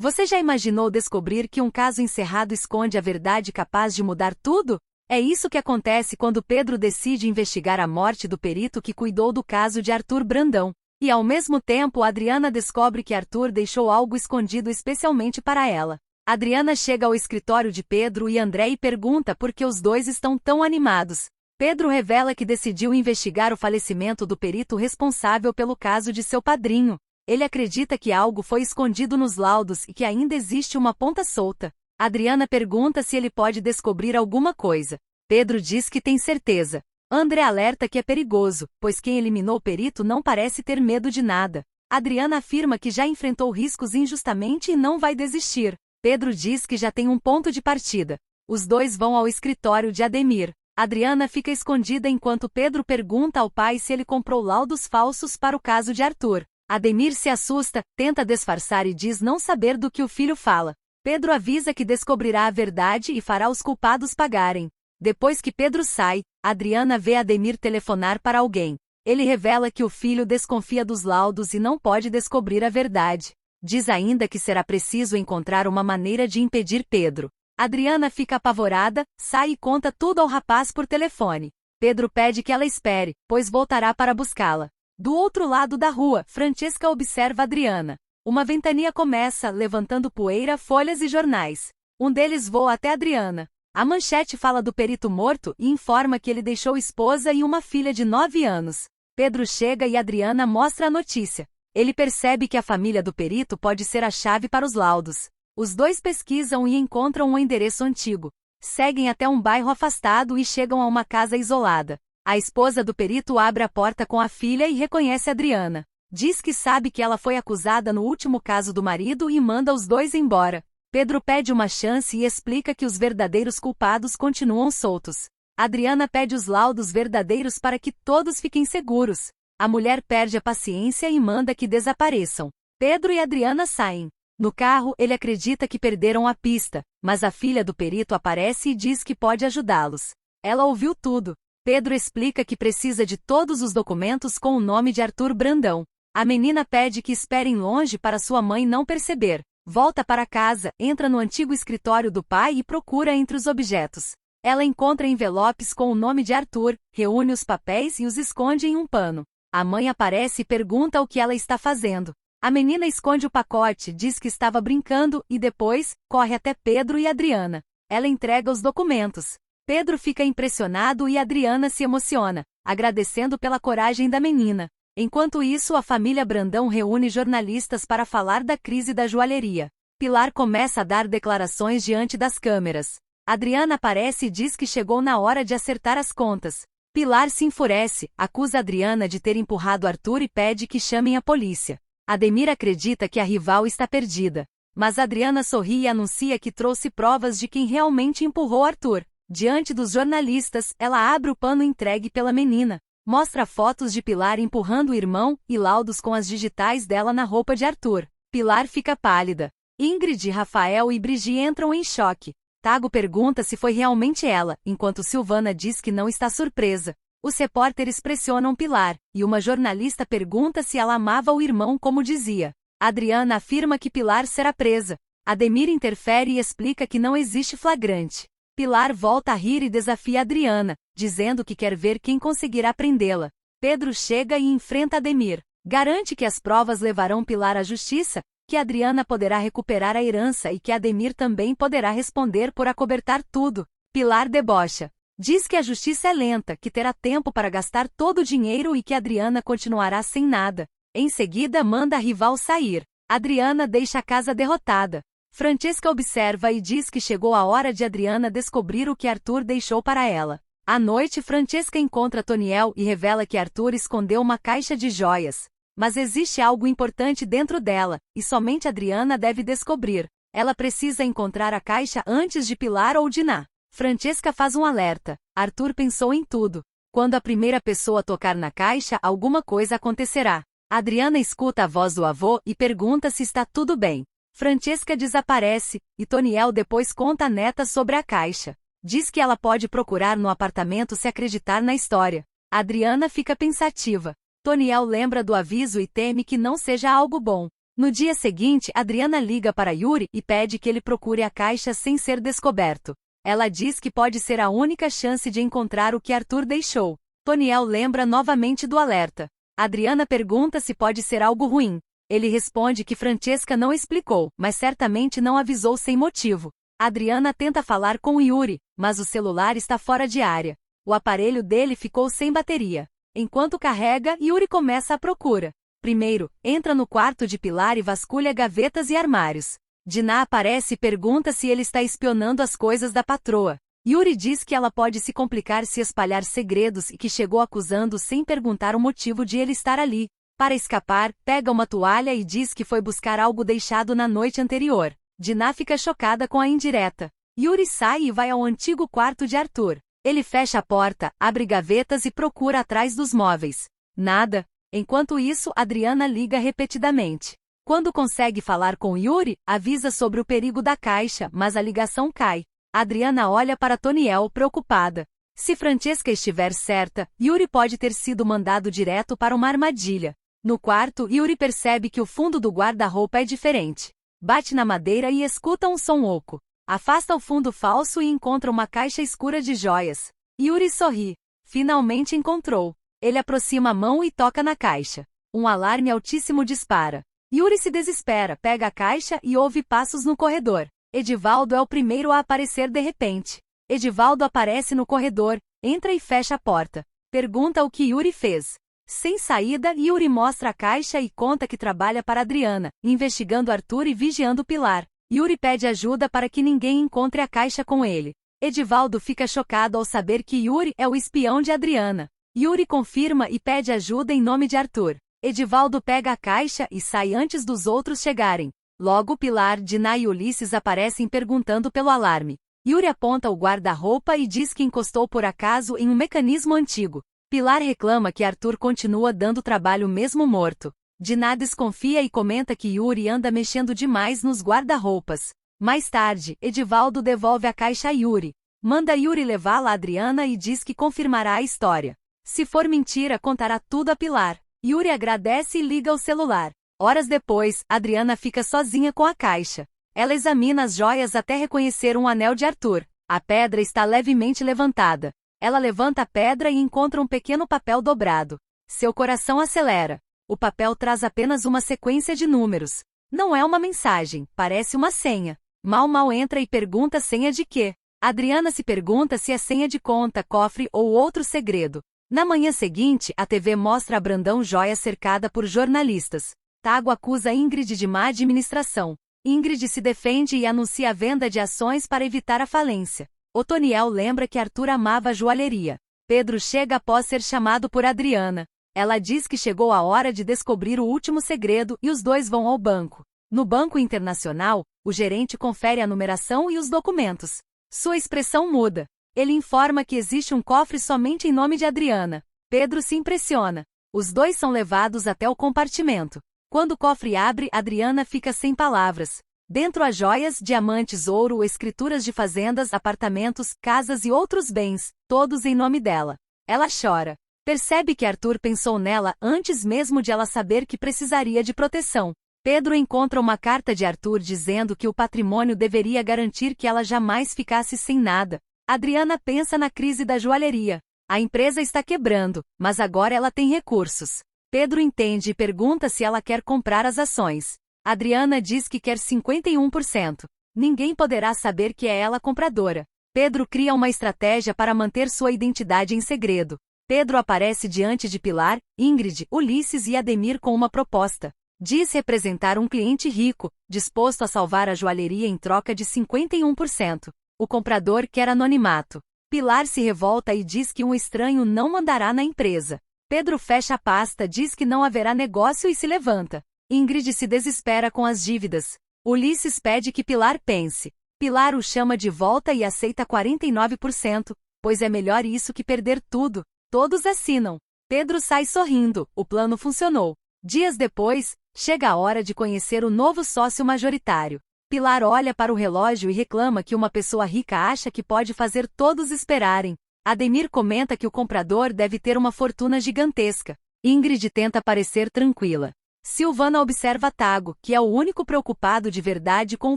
Você já imaginou descobrir que um caso encerrado esconde a verdade capaz de mudar tudo? É isso que acontece quando Pedro decide investigar a morte do perito que cuidou do caso de Arthur Brandão. E ao mesmo tempo Adriana descobre que Arthur deixou algo escondido especialmente para ela. Adriana chega ao escritório de Pedro e André e pergunta por que os dois estão tão animados. Pedro revela que decidiu investigar o falecimento do perito responsável pelo caso de seu padrinho. Ele acredita que algo foi escondido nos laudos e que ainda existe uma ponta solta. Adriana pergunta se ele pode descobrir alguma coisa. Pedro diz que tem certeza. André alerta que é perigoso, pois quem eliminou o perito não parece ter medo de nada. Adriana afirma que já enfrentou riscos injustamente e não vai desistir. Pedro diz que já tem um ponto de partida. Os dois vão ao escritório de Ademir. Adriana fica escondida enquanto Pedro pergunta ao pai se ele comprou laudos falsos para o caso de Arthur. Ademir se assusta, tenta disfarçar e diz não saber do que o filho fala. Pedro avisa que descobrirá a verdade e fará os culpados pagarem. Depois que Pedro sai, Adriana vê Ademir telefonar para alguém. Ele revela que o filho desconfia dos laudos e não pode descobrir a verdade. Diz ainda que será preciso encontrar uma maneira de impedir Pedro. Adriana fica apavorada, sai e conta tudo ao rapaz por telefone. Pedro pede que ela espere, pois voltará para buscá-la. Do outro lado da rua, Francesca observa Adriana. Uma ventania começa, levantando poeira, folhas e jornais. Um deles voa até Adriana. A manchete fala do perito morto e informa que ele deixou esposa e uma filha de 9 anos. Pedro chega e Adriana mostra a notícia. Ele percebe que a família do perito pode ser a chave para os laudos. Os dois pesquisam e encontram um endereço antigo. Seguem até um bairro afastado e chegam a uma casa isolada. A esposa do perito abre a porta com a filha e reconhece Adriana. Diz que sabe que ela foi acusada no último caso do marido e manda os dois embora. Pedro pede uma chance e explica que os verdadeiros culpados continuam soltos. Adriana pede os laudos verdadeiros para que todos fiquem seguros. A mulher perde a paciência e manda que desapareçam. Pedro e Adriana saem. No carro, ele acredita que perderam a pista, mas a filha do perito aparece e diz que pode ajudá-los. Ela ouviu tudo. Pedro explica que precisa de todos os documentos com o nome de Arthur Brandão. A menina pede que esperem longe para sua mãe não perceber. Volta para casa, entra no antigo escritório do pai e procura entre os objetos. Ela encontra envelopes com o nome de Arthur, reúne os papéis e os esconde em um pano. A mãe aparece e pergunta o que ela está fazendo. A menina esconde o pacote, diz que estava brincando e depois, corre até Pedro e Adriana. Ela entrega os documentos. Pedro fica impressionado e Adriana se emociona, agradecendo pela coragem da menina. Enquanto isso, a família Brandão reúne jornalistas para falar da crise da joalheria. Pilar começa a dar declarações diante das câmeras. Adriana aparece e diz que chegou na hora de acertar as contas. Pilar se enfurece, acusa Adriana de ter empurrado Arthur e pede que chamem a polícia. Ademir acredita que a rival está perdida. Mas Adriana sorri e anuncia que trouxe provas de quem realmente empurrou Arthur. Diante dos jornalistas, ela abre o pano entregue pela menina. Mostra fotos de Pilar empurrando o irmão e laudos com as digitais dela na roupa de Arthur. Pilar fica pálida. Ingrid, Rafael e Brigitte entram em choque. Tago pergunta se foi realmente ela, enquanto Silvana diz que não está surpresa. Os repórteres pressionam Pilar, e uma jornalista pergunta se ela amava o irmão como dizia. Adriana afirma que Pilar será presa. Ademir interfere e explica que não existe flagrante. Pilar volta a rir e desafia Adriana, dizendo que quer ver quem conseguirá prendê-la. Pedro chega e enfrenta Ademir. Garante que as provas levarão Pilar à justiça, que Adriana poderá recuperar a herança e que Ademir também poderá responder por acobertar tudo. Pilar debocha. Diz que a justiça é lenta, que terá tempo para gastar todo o dinheiro e que Adriana continuará sem nada. Em seguida manda a rival sair. Adriana deixa a casa derrotada. Francesca observa e diz que chegou a hora de Adriana descobrir o que Arthur deixou para ela. À noite, Francesca encontra Toniel e revela que Arthur escondeu uma caixa de joias. Mas existe algo importante dentro dela, e somente Adriana deve descobrir. Ela precisa encontrar a caixa antes de Pilar ou de Ná. Francesca faz um alerta. Arthur pensou em tudo. Quando a primeira pessoa tocar na caixa, alguma coisa acontecerá. Adriana escuta a voz do avô e pergunta se está tudo bem. Francesca desaparece, e Toniel depois conta à neta sobre a caixa. Diz que ela pode procurar no apartamento se acreditar na história. Adriana fica pensativa. Toniel lembra do aviso e teme que não seja algo bom. No dia seguinte, Adriana liga para Yuri e pede que ele procure a caixa sem ser descoberto. Ela diz que pode ser a única chance de encontrar o que Arthur deixou. Toniel lembra novamente do alerta. Adriana pergunta se pode ser algo ruim. Ele responde que Francesca não explicou, mas certamente não avisou sem motivo. Adriana tenta falar com Yuri, mas o celular está fora de área. O aparelho dele ficou sem bateria. Enquanto carrega, Yuri começa a procura. Primeiro, entra no quarto de Pilar e vasculha gavetas e armários. Dinah aparece e pergunta se ele está espionando as coisas da patroa. Yuri diz que ela pode se complicar se espalhar segredos e que chegou acusando sem perguntar o motivo de ele estar ali. Para escapar, pega uma toalha e diz que foi buscar algo deixado na noite anterior. Dinah fica chocada com a indireta. Yuri sai e vai ao antigo quarto de Arthur. Ele fecha a porta, abre gavetas e procura atrás dos móveis. Nada. Enquanto isso, Adriana liga repetidamente. Quando consegue falar com Yuri, avisa sobre o perigo da caixa, mas a ligação cai. Adriana olha para Toniel preocupada. Se Francesca estiver certa, Yuri pode ter sido mandado direto para uma armadilha. No quarto, Yuri percebe que o fundo do guarda-roupa é diferente. Bate na madeira e escuta um som oco. Afasta o fundo falso e encontra uma caixa escura de joias. Yuri sorri. Finalmente encontrou. Ele aproxima a mão e toca na caixa. Um alarme altíssimo dispara. Yuri se desespera, pega a caixa e ouve passos no corredor. Edivaldo é o primeiro a aparecer de repente. Edivaldo aparece no corredor, entra e fecha a porta. Pergunta o que Yuri fez. Sem saída, Yuri mostra a caixa e conta que trabalha para Adriana, investigando Arthur e vigiando Pilar. Yuri pede ajuda para que ninguém encontre a caixa com ele. Edivaldo fica chocado ao saber que Yuri é o espião de Adriana. Yuri confirma e pede ajuda em nome de Arthur. Edivaldo pega a caixa e sai antes dos outros chegarem. Logo Pilar, Dinah e Ulisses aparecem perguntando pelo alarme. Yuri aponta o guarda-roupa e diz que encostou por acaso em um mecanismo antigo. Pilar reclama que Arthur continua dando trabalho mesmo morto. Dinah desconfia e comenta que Yuri anda mexendo demais nos guarda-roupas. Mais tarde, Edivaldo devolve a caixa a Yuri. Manda Yuri levá-la a Adriana e diz que confirmará a história. Se for mentira, contará tudo a Pilar. Yuri agradece e liga o celular. Horas depois, Adriana fica sozinha com a caixa. Ela examina as joias até reconhecer um anel de Arthur. A pedra está levemente levantada. Ela levanta a pedra e encontra um pequeno papel dobrado. Seu coração acelera. O papel traz apenas uma sequência de números. Não é uma mensagem, parece uma senha. Mal entra e pergunta senha de quê? Adriana se pergunta se é senha de conta, cofre ou outro segredo. Na manhã seguinte, a TV mostra a Brandão Joia cercada por jornalistas. Tago acusa Ingrid de má administração. Ingrid se defende e anuncia a venda de ações para evitar a falência. Otoniel lembra que Arthur amava a joalheria. Pedro chega após ser chamado por Adriana. Ela diz que chegou a hora de descobrir o último segredo e os dois vão ao banco. No Banco Internacional, o gerente confere a numeração e os documentos. Sua expressão muda. Ele informa que existe um cofre somente em nome de Adriana. Pedro se impressiona. Os dois são levados até o compartimento. Quando o cofre abre, Adriana fica sem palavras. Dentro há joias, diamantes, ouro, escrituras de fazendas, apartamentos, casas e outros bens, todos em nome dela. Ela chora. Percebe que Arthur pensou nela antes mesmo de ela saber que precisaria de proteção. Pedro encontra uma carta de Arthur dizendo que o patrimônio deveria garantir que ela jamais ficasse sem nada. Adriana pensa na crise da joalheria. A empresa está quebrando, mas agora ela tem recursos. Pedro entende e pergunta se ela quer comprar as ações. Adriana diz que quer 51%. Ninguém poderá saber que é ela a compradora. Pedro cria uma estratégia para manter sua identidade em segredo. Pedro aparece diante de Pilar, Ingrid, Ulisses e Ademir com uma proposta. Diz representar um cliente rico, disposto a salvar a joalheria em troca de 51%. O comprador quer anonimato. Pilar se revolta e diz que um estranho não mandará na empresa. Pedro fecha a pasta, diz que não haverá negócio e se levanta. Ingrid se desespera com as dívidas. Ulisses pede que Pilar pense. Pilar o chama de volta e aceita 49%, pois é melhor isso que perder tudo. Todos assinam. Pedro sai sorrindo, o plano funcionou. Dias depois, chega a hora de conhecer o novo sócio majoritário. Pilar olha para o relógio e reclama que uma pessoa rica acha que pode fazer todos esperarem. Ademir comenta que o comprador deve ter uma fortuna gigantesca. Ingrid tenta parecer tranquila. Silvana observa Tago, que é o único preocupado de verdade com o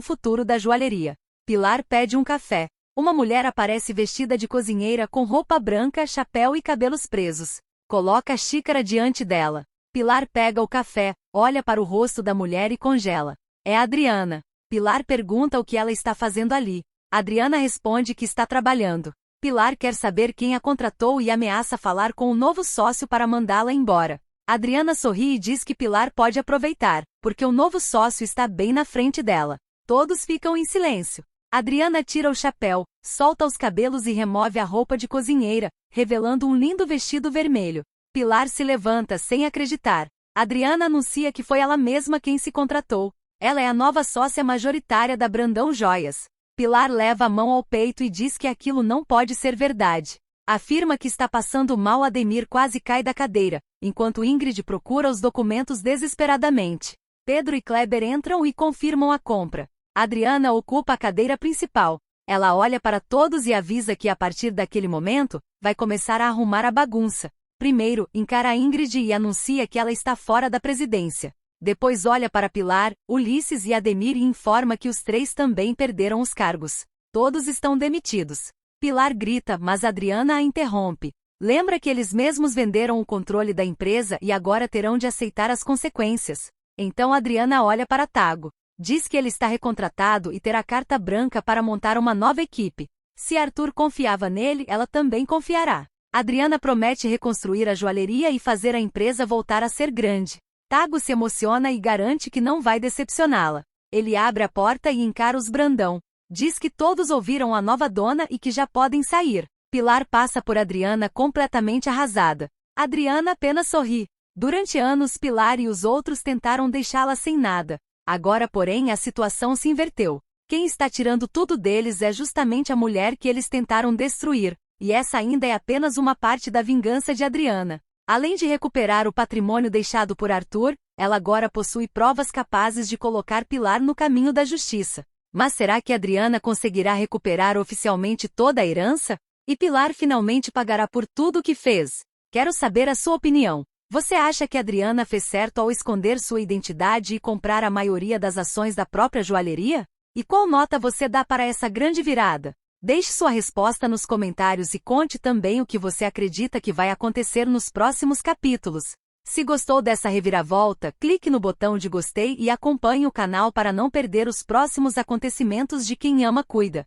futuro da joalheria. Pilar pede um café. Uma mulher aparece vestida de cozinheira com roupa branca, chapéu e cabelos presos. Coloca a xícara diante dela. Pilar pega o café, olha para o rosto da mulher e congela. É Adriana. Pilar pergunta o que ela está fazendo ali. Adriana responde que está trabalhando. Pilar quer saber quem a contratou e ameaça falar com o novo sócio para mandá-la embora. Adriana sorri e diz que Pilar pode aproveitar, porque o novo sócio está bem na frente dela. Todos ficam em silêncio. Adriana tira o chapéu, solta os cabelos e remove a roupa de cozinheira, revelando um lindo vestido vermelho. Pilar se levanta sem acreditar. Adriana anuncia que foi ela mesma quem se contratou. Ela é a nova sócia majoritária da Brandão Joias. Pilar leva a mão ao peito e diz que aquilo não pode ser verdade. Afirma que está passando mal. Ademir quase cai da cadeira, enquanto Ingrid procura os documentos desesperadamente. Pedro e Kleber entram e confirmam a compra. Adriana ocupa a cadeira principal. Ela olha para todos e avisa que a partir daquele momento, vai começar a arrumar a bagunça. Primeiro, encara Ingrid e anuncia que ela está fora da presidência. Depois olha para Pilar, Ulisses e Ademir e informa que os três também perderam os cargos. Todos estão demitidos. Pilar grita, mas Adriana a interrompe. Lembra que eles mesmos venderam o controle da empresa e agora terão de aceitar as consequências. Então Adriana olha para Tago. Diz que ele está recontratado e terá carta branca para montar uma nova equipe. Se Arthur confiava nele, ela também confiará. Adriana promete reconstruir a joalheria e fazer a empresa voltar a ser grande. Tago se emociona e garante que não vai decepcioná-la. Ele abre a porta e encara os Brandão. Diz que todos ouviram a nova dona e que já podem sair. Pilar passa por Adriana completamente arrasada. Adriana apenas sorri. Durante anos Pilar e os outros tentaram deixá-la sem nada. Agora, porém, a situação se inverteu. Quem está tirando tudo deles é justamente a mulher que eles tentaram destruir. E essa ainda é apenas uma parte da vingança de Adriana. Além de recuperar o patrimônio deixado por Arthur, ela agora possui provas capazes de colocar Pilar no caminho da justiça. Mas será que Adriana conseguirá recuperar oficialmente toda a herança? E Pilar finalmente pagará por tudo o que fez? Quero saber a sua opinião. Você acha que Adriana fez certo ao esconder sua identidade e comprar a maioria das ações da própria joalheria? E qual nota você dá para essa grande virada? Deixe sua resposta nos comentários e conte também o que você acredita que vai acontecer nos próximos capítulos. Se gostou dessa reviravolta, clique no botão de gostei e acompanhe o canal para não perder os próximos acontecimentos de Quem Ama Cuida.